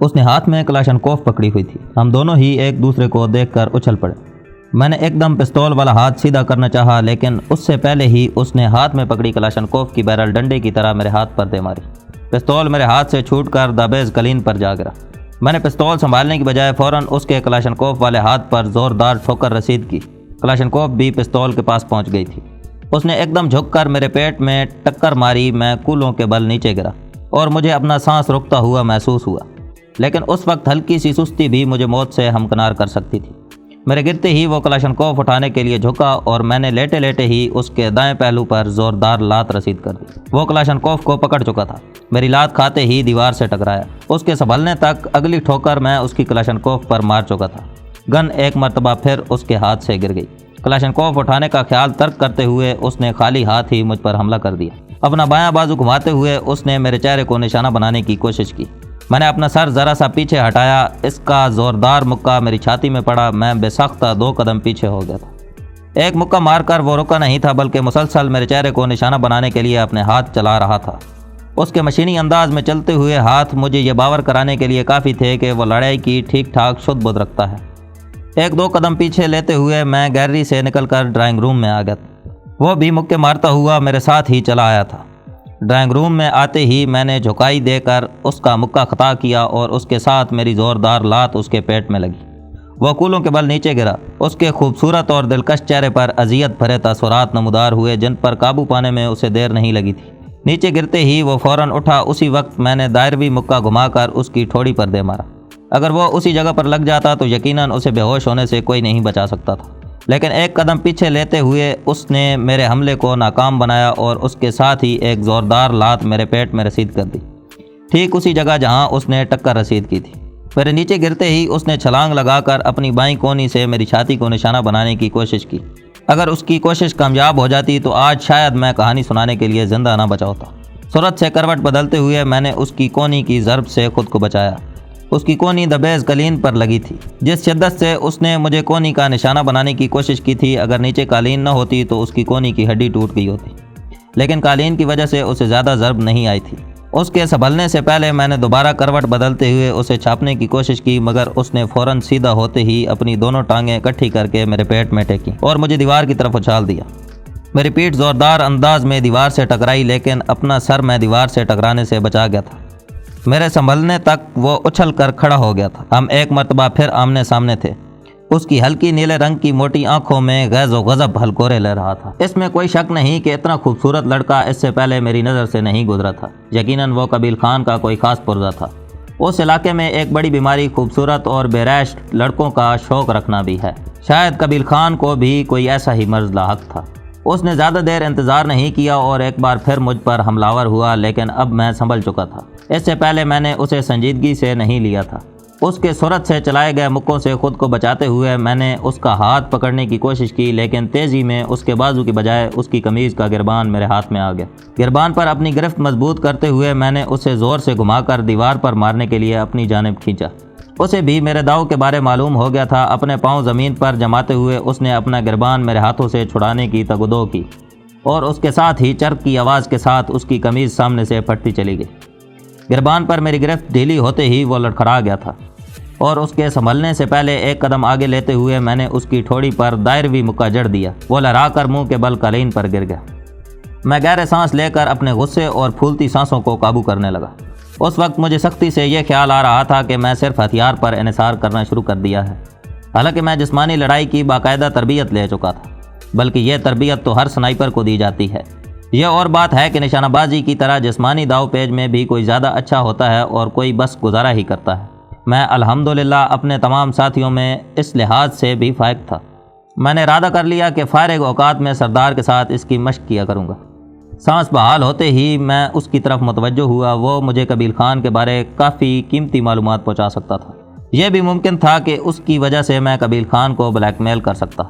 اس نے ہاتھ میں کلاشنکوف پکڑی ہوئی تھی۔ ہم دونوں ہی ایک دوسرے کو دیکھ کر اچھل پڑے۔ میں نے ایک دم پستول والا ہاتھ سیدھا کرنا چاہا، لیکن اس سے پہلے ہی اس نے ہاتھ میں پکڑی کلاشنکوف کی بیرل ڈنڈے کی طرح میرے ہاتھ پر دے ماری۔ پستول میرے ہاتھ سے چھوٹ کر دبیز کلین پر جا گرا۔ میں نے پستول سنبھالنے کی بجائے فوراً اس کے کلاشنکوف والے ہاتھ پر زوردار ٹھوکر رسید کی۔ کلاشنکوف بھی پستول کے پاس پہنچ گئی تھی۔ اس نے ایک دم جھک کر میرے پیٹ میں ٹکر ماری۔ میں کولوں کے بل نیچے گرا اور مجھے اپنا سانس رکتا ہوا محسوس ہوا، لیکن اس وقت ہلکی سی سستی بھی مجھے موت سے ہمکنار کر سکتی تھی۔ میرے گرتے ہی وہ کلاشنکوف اٹھانے کے لیے جھکا اور میں نے لیٹے لیٹے ہی اس کے دائیں پہلو پر زوردار لات رسید کر دی۔ وہ کلاشنکوف کو پکڑ چکا تھا۔ میری لات کھاتے ہی دیوار سے ٹکرایا۔ اس کے سنبھلنے تک اگلی ٹھوکر میں اس کی کلاشنکوف پر مار چکا تھا۔ گن ایک مرتبہ پھر اس کے ہاتھ سے گر گئی۔ کلاشنکوف اٹھانے کا خیال ترک کرتے ہوئے اس نے خالی ہاتھ ہی مجھ پر حملہ کر دیا۔ اپنا بایاں بازو گھماتے ہوئے اس نے میرے چہرے کو نشانہ بنانے کی کوشش کی۔ میں نے اپنا سر ذرا سا پیچھے ہٹایا۔ اس کا زوردار مکہ میری چھاتی میں پڑا۔ میں بے ساختہ 2 قدم پیچھے ہو گیا تھا۔ ایک مکہ مار کر وہ رکا نہیں تھا، بلکہ مسلسل میرے چہرے کو نشانہ بنانے کے لیے اپنے ہاتھ چلا رہا تھا۔ اس کے مشینی انداز میں چلتے ہوئے ہاتھ مجھے یہ باور کرانے کے لیے کافی تھے کہ وہ لڑائی کی ٹھیک ٹھاک شد بدھ رکھتا ہے۔ 1-2 قدم پیچھے لیتے ہوئے میں گیلری سے نکل کر ڈرائنگ روم میں آ گیا۔ وہ بھی مکے مارتا ہوا میرے ساتھ ہی چلا آیا تھا۔ ڈرائنگ روم میں آتے ہی میں نے جھکائی دے کر اس کا مکہ خطا کیا اور اس کے ساتھ میری زوردار لات اس کے پیٹ میں لگی۔ وہ کولوں کے بل نیچے گرا۔ اس کے خوبصورت اور دلکش چہرے پر اذیت بھرے تاثرات نمودار ہوئے، جن پر قابو پانے میں اسے دیر نہیں لگی تھی۔ نیچے گرتے ہی وہ فوراً اٹھا۔ اسی وقت میں نے دائروی مکہ گھما کر اس کی ٹھوڑی پر دے مارا۔ اگر وہ اسی جگہ پر لگ جاتا تو یقیناً اسے بے ہوش ہونے سے کوئی نہیں بچا سکتا تھا، لیکن ایک قدم پیچھے لیتے ہوئے اس نے میرے حملے کو ناکام بنایا اور اس کے ساتھ ہی ایک زوردار لات میرے پیٹ میں رسید کر دی، ٹھیک اسی جگہ جہاں اس نے ٹکر رسید کی تھی۔ میرے نیچے گرتے ہی اس نے چھلانگ لگا کر اپنی بائیں کونی سے میری چھاتی کو نشانہ بنانے کی کوشش کی۔ اگر اس کی کوشش کامیاب ہو جاتی تو آج شاید میں کہانی سنانے کے لیے زندہ نہ بچا ہوتا۔ صورت سے کروٹ بدلتے ہوئے میں نے اس کی کونی کی ضرب سے خود کو بچایا۔ اس کی کونی دبیز قالین پر لگی تھی۔ جس شدت سے اس نے مجھے کونی کا نشانہ بنانے کی کوشش کی تھی، اگر نیچے قالین نہ ہوتی تو اس کی کونی کی ہڈی ٹوٹ گئی ہوتی، لیکن قالین کی وجہ سے اسے زیادہ ضرب نہیں آئی تھی۔ اس کے سنبھلنے سے پہلے میں نے دوبارہ کروٹ بدلتے ہوئے اسے چھاپنے کی کوشش کی، مگر اس نے فوراً سیدھا ہوتے ہی اپنی دونوں ٹانگیں اکٹھی کر کے میرے پیٹ میں ٹیکیں اور مجھے دیوار کی طرف اچھال دیا۔ میری پیٹھ زوردار انداز میں دیوار سے ٹکرائی، لیکن اپنا سر میں دیوار سے ٹکرانے سے بچا گیا تھا۔ میرے سنبھلنے تک وہ اچھل کر کھڑا ہو گیا تھا۔ ہم ایک مرتبہ پھر آمنے سامنے تھے۔ اس کی ہلکی نیلے رنگ کی موٹی آنکھوں میں غیظ و غضب ہلکورے لے رہا تھا۔ اس میں کوئی شک نہیں کہ اتنا خوبصورت لڑکا اس سے پہلے میری نظر سے نہیں گزرا تھا۔ یقیناً وہ قبیل خان کا کوئی خاص پرزہ تھا۔ اس علاقے میں ایک بڑی بیماری خوبصورت اور بے ریش لڑکوں کا شوق رکھنا بھی ہے۔ شاید قبیل خان کو بھی کوئی ایسا ہی مرض لاحق تھا۔ اس نے زیادہ دیر انتظار نہیں کیا اور ایک بار پھر مجھ پر حملہ ہوا، لیکن اب میں سنبھل چکا تھا۔ اس سے پہلے میں نے اسے سنجیدگی سے نہیں لیا تھا۔ اس کے صورت سے چلائے گئے مکوں سے خود کو بچاتے ہوئے میں نے اس کا ہاتھ پکڑنے کی کوشش کی، لیکن تیزی میں اس کے بازو کی بجائے اس کی قمیض کا گربان میرے ہاتھ میں آ گیا۔ گربان پر اپنی گرفت مضبوط کرتے ہوئے میں نے اسے زور سے گھما کر دیوار پر مارنے کے لیے اپنی جانب کھینچا۔ اسے بھی میرے داؤ کے بارے معلوم ہو گیا تھا۔ اپنے پاؤں زمین پر جماتے ہوئے اس نے اپنا گربان میرے ہاتھوں سے چھڑانے کی تگدو کی اور اس کے ساتھ ہی چرک کی آواز کے ساتھ اس کی قمیض سامنے سے پھٹتی چلی گئی۔ گربان پر میری گرفت ڈھیلی ہوتے ہی وہ لڑکھڑا گیا تھا اور اس کے سنبھلنے سے پہلے ایک قدم آگے لیتے ہوئے میں نے اس کی ٹھوڑی پر دائروی مکہ جڑ دیا۔ وہ لہرا کر منہ کے بل قالین پر گر گیا۔ میں گہرے سانس لے کر اپنے غصے اور پھولتی سانسوں کو قابو کرنے لگا۔ اس وقت مجھے سختی سے یہ خیال آ رہا تھا کہ میں صرف ہتھیار پر انحصار کرنا شروع کر دیا ہے، حالانکہ میں جسمانی لڑائی کی باقاعدہ تربیت لے چکا تھا، بلکہ یہ تربیت تو ہر سنائپر کو دی جاتی ہے۔ یہ اور بات ہے کہ نشانہ بازی کی طرح جسمانی داؤ پیچ میں بھی کوئی زیادہ اچھا ہوتا ہے اور کوئی بس گزارا ہی کرتا ہے۔ میں الحمدللہ اپنے تمام ساتھیوں میں اس لحاظ سے بھی فائق تھا۔ میں نے ارادہ کر لیا کہ فارغ اوقات میں سردار کے ساتھ اس کی مشق کیا کروں گا۔ سانس بحال ہوتے ہی میں اس کی طرف متوجہ ہوا۔ وہ مجھے قبیل خان کے بارے کافی قیمتی معلومات پہنچا سکتا تھا۔ یہ بھی ممکن تھا کہ اس کی وجہ سے میں قبیل خان کو بلیک میل کر سکتا۔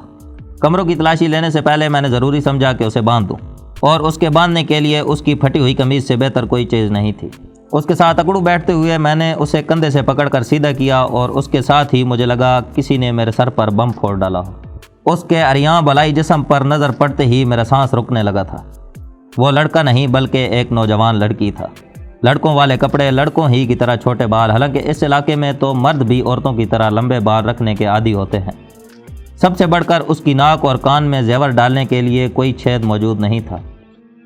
کمروں کی تلاشی لینے سے پہلے میں نے ضروری سمجھا کہ اسے باندھ دوں، اور اس کے باندھنے کے لیے اس کی پھٹی ہوئی قمیض سے بہتر کوئی چیز نہیں تھی۔ اس کے ساتھ اکڑو بیٹھتے ہوئے میں نے اسے کندھے سے پکڑ کر سیدھا کیا اور اس کے ساتھ ہی مجھے لگا کسی نے میرے سر پر بم پھوڑ ڈالا ہو۔ اس کے عریاں بلائی جسم پر نظر پڑتے ہی میرا سانس رکنے لگا تھا۔ وہ لڑکا نہیں بلکہ ایک نوجوان لڑکی تھا۔ لڑکوں والے کپڑے، لڑکوں ہی کی طرح چھوٹے بال، حالانکہ اس علاقے میں تو مرد بھی عورتوں کی طرح لمبے بال رکھنے کے عادی ہوتے ہیں۔ سب سے بڑھ کر اس کی ناک اور کان میں زیور ڈالنے کے لیے کوئی چھید موجود نہیں تھا۔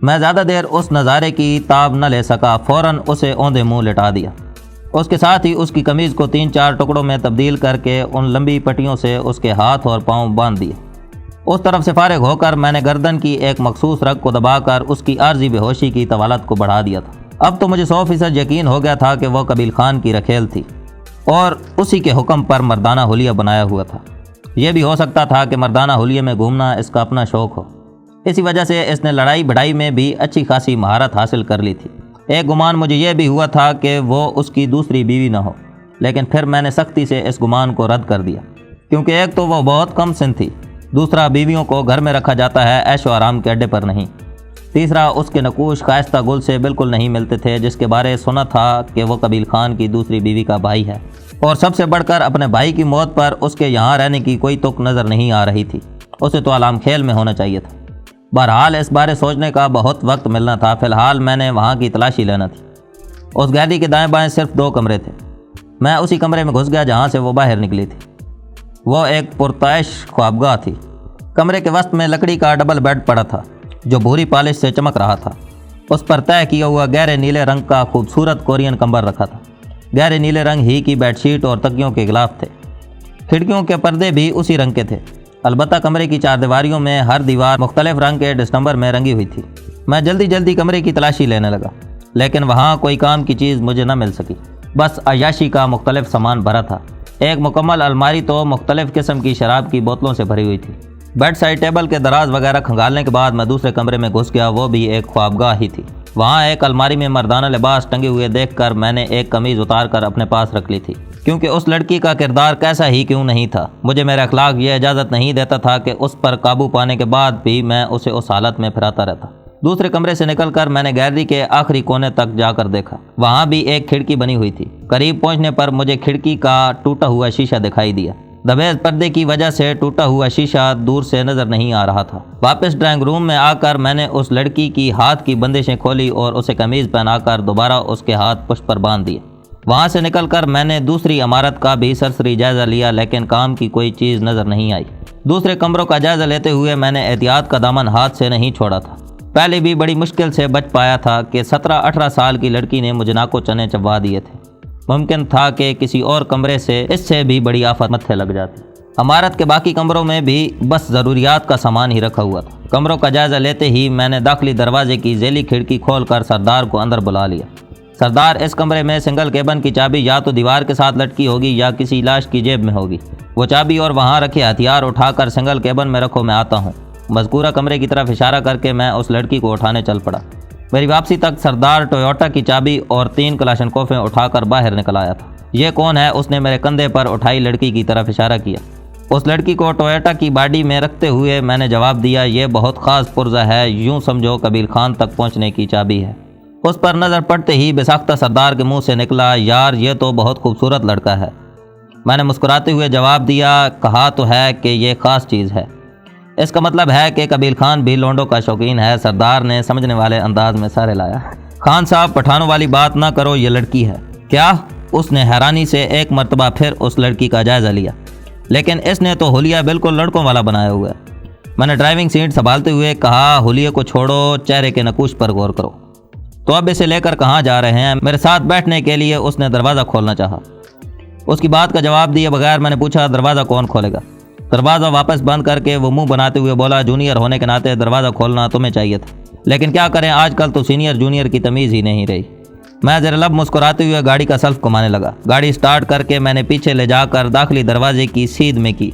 میں زیادہ دیر اس نظارے کی تاب نہ لے سکا، فوراً اسے اوندے منہ لٹا دیا۔ اس کے ساتھ ہی اس کی قمیض کو 3-4 ٹکڑوں میں تبدیل کر کے ان لمبی پٹیوں سے اس کے ہاتھ اور پاؤں باندھ دیے۔ اس طرف سے فارغ ہو کر میں نے گردن کی ایک مخصوص رگ کو دبا کر اس کی عارضی بے ہوشی کی طوالت کو بڑھا دیا تھا۔ اب تو مجھے 100% یقین ہو گیا تھا کہ وہ قبیل خان کی رکھیل تھی اور اسی کے حکم پر مردانہ حلیہ بنایا ہوا تھا۔ یہ بھی ہو سکتا تھا کہ مردانہ حلیہ میں گھومنا اس کا اپنا شوق ہو، اسی وجہ سے اس نے لڑائی بڑھائی میں بھی اچھی خاصی مہارت حاصل کر لی تھی۔ ایک گمان مجھے یہ بھی ہوا تھا کہ وہ اس کی دوسری بیوی نہ ہو، لیکن پھر میں نے سختی سے اس گمان کو رد کر دیا، کیونکہ ایک تو وہ بہت کم سن تھی، دوسرا بیویوں کو گھر میں رکھا جاتا ہے، عیش و آرام کے اڈے پر نہیں، تیسرا اس کے نقوش خاصہ گل سے بالکل نہیں ملتے تھے جس کے بارے سنا تھا کہ وہ قبیل خان کی دوسری بیوی کا بھائی ہے، اور سب سے بڑھ کر اپنے بھائی کی موت پر اس کے یہاں رہنے کی کوئی تک نظر نہیں آ رہی تھی۔ اسے تو علام کھیل میں ہونا چاہیے تھا۔ بہرحال اس بارے سوچنے کا بہت وقت ملنا تھا، فی الحال میں نے وہاں کی تلاشی لینا تھی۔ اس گیلری کے دائیں بائیں صرف 2 کمرے تھے۔ میں اسی کمرے میں گھس گیا جہاں سے وہ باہر نکلی تھی۔ وہ ایک پرتعیش خوابگاہ تھی۔ کمرے کے وسط میں لکڑی کا ڈبل بیڈ پڑا تھا جو بھوری پالش سے چمک رہا تھا۔ اس پر طے کیا ہوا گہرے نیلے رنگ کا خوبصورت کورین کمبل رکھا تھا۔ گہرے نیلے رنگ ہی کی بیڈ شیٹ اور تکیوں کے غلاف تھے۔ کھڑکیوں کے پردے بھی اسی رنگ کے تھے، البتہ کمرے کی 4 دیواریوں میں ہر دیوار مختلف رنگ کے ڈسمبر میں رنگی ہوئی تھی۔ میں جلدی کمرے کی تلاشی لینے لگا، لیکن وہاں کوئی کام کی چیز مجھے نہ مل سکی، بس عیاشی کا مختلف سامان بھرا تھا۔ ایک مکمل الماری تو مختلف قسم کی شراب کی بوتلوں سے بھری ہوئی تھی۔ بیڈ سائڈ ٹیبل کے دراز وغیرہ کھنگالنے کے بعد میں دوسرے کمرے میں گھس گیا، وہ بھی ایک خوابگاہ ہی تھی۔ وہاں ایک الماری میں مردانہ لباس ٹنگے ہوئے دیکھ کر میں نے ایک قمیض اتار کر اپنے پاس رکھ لی تھی، کیونکہ اس لڑکی کا کردار کیسا ہی کیوں نہیں تھا، مجھے میرا اخلاق یہ اجازت نہیں دیتا تھا کہ اس پر قابو پانے کے بعد بھی میں اسے اس حالت میں پھراتا رہتا۔ دوسرے کمرے سے نکل کر میں نے گیلری کے آخری کونے تک جا کر دیکھا، وہاں بھی ایک کھڑکی بنی ہوئی تھی۔ قریب پہنچنے پر مجھے کھڑکی کا ٹوٹا ہوا شیشہ دکھائی دیا۔ دبیز پردے کی وجہ سے ٹوٹا ہوا شیشہ دور سے نظر نہیں آ رہا تھا۔ واپس ڈرائنگ روم میں آ کر میں نے اس لڑکی کی ہاتھ کی بندشیں کھولی اور اسے قمیض پہنا کر دوبارہ اس کے ہاتھ پشت پر باندھ دیے۔ وہاں سے نکل کر میں نے دوسری عمارت کا بھی سرسری جائزہ لیا، لیکن کام کی کوئی چیز نظر نہیں آئی۔ دوسرے کمروں کا جائزہ لیتے ہوئے میں نے احتیاط کا دامن ہاتھ سے نہیں چھوڑا تھا۔ پہلے بھی بڑی مشکل سے بچ پایا تھا کہ 17-18 سال کی لڑکی نے مجھے ناکو چنے چبوا دیے تھے۔ ممکن تھا کہ کسی اور کمرے سے اس سے بھی بڑی آفت متھے لگ جاتی۔ عمارت کے باقی کمروں میں بھی بس ضروریات کا سامان ہی رکھا ہوا تھا۔ کمروں کا جائزہ لیتے ہی میں نے داخلی دروازے کی ذیلی کھڑکی کھول کر سردار کو اندر بلا لیا۔ سردار، اس کمرے میں سنگل کیبن کی چابی یا تو دیوار کے ساتھ لٹکی ہوگی یا کسی لاش کی جیب میں ہوگی۔ وہ چابی اور وہاں رکھے ہتھیار اٹھا کر سنگل کیبن میں رکھو، میں آتا ہوں۔ مذکورہ کمرے کی طرف اشارہ کر کے میں اس لڑکی کو اٹھانے چل پڑا۔ میری واپسی تک سردار ٹویوٹا کی چابی اور 3 کلاشنکوفیں اٹھا کر باہر نکل آیا تھا۔ یہ کون ہے؟ اس نے میرے کندھے پر اٹھائی لڑکی کی طرف اشارہ کیا۔ اس لڑکی کو ٹویوٹا کی باڈی میں رکھتے ہوئے میں نے جواب دیا، یہ بہت خاص پرزہ ہے، یوں سمجھو قبیل خان تک پہنچنے کی چابی ہے۔ اس پر نظر پڑتے ہی بے ساختہ سردار کے منہ سے نکلا، یار یہ تو بہت خوبصورت لڑکا ہے۔ میں نے مسکراتے ہوئے جواب دیا، کہا تو ہے کہ یہ خاص چیز ہے، اس کا مطلب ہے کہ قبیل خان بھی لونڈوں کا شوقین ہے۔ سردار نے سمجھنے والے انداز میں سر ہلایا۔ خان صاحب، پٹھانوں والی بات نہ کرو، یہ لڑکی ہے۔ کیا؟ اس نے حیرانی سے ایک مرتبہ پھر اس لڑکی کا جائزہ لیا۔ لیکن اس نے تو حلیہ بالکل لڑکوں والا بنایا ہوا ہے۔ میں نے ڈرائیونگ سیٹ سنبھالتے ہوئے کہا، حلیہ کو چھوڑو، چہرے کے نقوش پر غور کرو۔ تو اب اسے لے کر کہاں جا رہے ہیں؟ میرے ساتھ بیٹھنے کے لیے اس نے دروازہ کھولنا چاہا۔ اس کی بات کا جواب دیے بغیر میں نے پوچھا، دروازہ کون کھولے گا؟ دروازہ واپس بند کر کے وہ منہ بناتے ہوئے بولا، جونیئر ہونے کے ناطے دروازہ کھولنا تمہیں چاہیے تھا، لیکن کیا کریں، آج کل تو سینئر جونیئر کی تمیز ہی نہیں رہی۔ میں زیر لب مسکراتے ہوئے گاڑی کا سلف گھمانے لگا۔ گاڑی سٹارٹ کر کے میں نے پیچھے لے جا کر داخلی دروازے کی سیدھ میں کی۔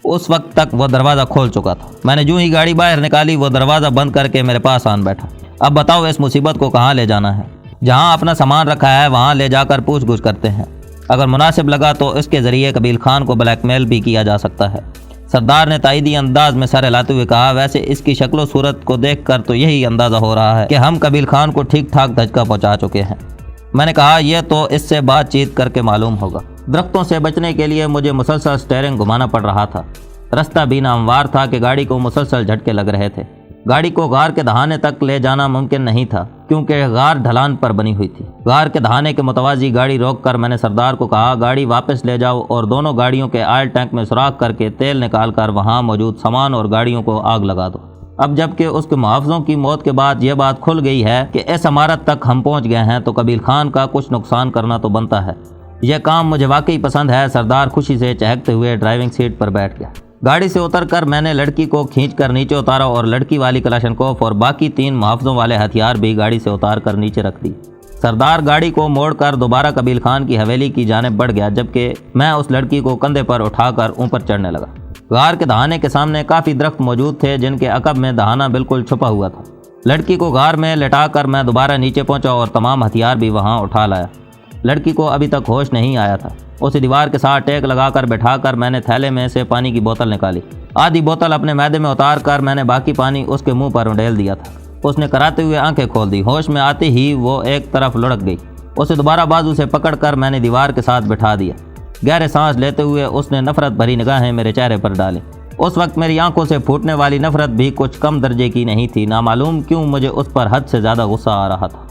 اس وقت تک وہ دروازہ کھول چکا تھا۔ میں نے جو ہی گاڑی باہر نکالی وہ دروازہ بند کر کے میرے پاس آن بیٹھا۔ اب بتاؤ اس مصیبت کو کہاں لے جانا ہے؟ جہاں اپنا سامان رکھا ہے وہاں لے جا کر پوچھ گچھ کرتے ہیں، اگر مناسب لگا تو اس کے ذریعے قبیل خان کو بلیک میل بھی کیا جا سکتا ہے۔ سردار نے تائیدی انداز میں سر ہلاتے ہوئے کہا، ویسے اس کی شکل و صورت کو دیکھ کر تو یہی اندازہ ہو رہا ہے کہ ہم قبیل خان کو ٹھیک ٹھاک دھچکا پہنچا چکے ہیں۔ میں نے کہا، یہ تو اس سے بات چیت کر کے معلوم ہوگا۔ درختوں سے بچنے کے لیے مجھے مسلسل سٹیئرنگ گھمانا پڑ رہا تھا۔ رستہ بھی ناموار تھا کہ گاڑی کو مسلسل جھٹکے لگ رہے تھے۔ گاڑی کو غار کے دہانے تک لے جانا ممکن نہیں تھا کیونکہ غار ڈھلان پر بنی ہوئی تھی۔ غار کے دہانے کے متوازی گاڑی روک کر میں نے سردار کو کہا گاڑی واپس لے جاؤ اور دونوں گاڑیوں کے آئل ٹینک میں سوراخ کر کے تیل نکال کر وہاں موجود سامان اور گاڑیوں کو آگ لگا دو۔ اب جب کہ اس کے محافظوں کی موت کے بعد یہ بات کھل گئی ہے کہ اس عمارت تک ہم پہنچ گئے ہیں تو قبیل خان کا کچھ نقصان کرنا تو بنتا ہے۔ یہ کام مجھے واقعی پسند ہے۔ سردار خوشی سے چہکتے ہوئے ڈرائیونگ سیٹ پر بیٹھ گیا۔ گاڑی سے اتر کر میں نے لڑکی کو کھینچ کر نیچے اتارا اور لڑکی والی کلاشنکوف اور باقی 3 محافظوں والے ہتھیار بھی گاڑی سے اتار کر نیچے رکھ دی۔ سردار گاڑی کو موڑ کر دوبارہ قبیل خان کی حویلی کی جانب بڑھ گیا جبکہ میں اس لڑکی کو کندھے پر اٹھا کر اوپر چڑھنے لگا۔ غار کے دہانے کے سامنے کافی درخت موجود تھے جن کے عقب میں دہانہ بالکل چھپا ہوا تھا۔ لڑکی کو غار میں لٹا کر میں دوبارہ نیچے پہنچا اور تمام ہتھیار بھی وہاں اٹھا لایا۔ لڑکی کو ابھی تک ہوش نہیں آیا تھا۔ اسے دیوار کے ساتھ ٹیک لگا کر بٹھا کر میں نے تھیلے میں سے پانی کی بوتل نکالی۔ آدھی بوتل اپنے معدے میں اتار کر میں نے باقی پانی اس کے منہ پر انڈیل دیا تھا۔ اس نے کراتے ہوئے آنکھیں کھول دی۔ ہوش میں آتے ہی وہ ایک طرف لڑک گئی۔ اسے دوبارہ بازو سے پکڑ کر میں نے دیوار کے ساتھ بٹھا دیا۔ گہرے سانس لیتے ہوئے اس نے نفرت بھری نگاہیں میرے چہرے پر ڈالیں۔ اس وقت میری آنکھوں سے پھوٹنے والی نفرت بھی کچھ کم درجے کی نہیں تھی۔ نامعلوم کیوں مجھے اس پر حد سے زیادہ غصہ آ رہا تھا۔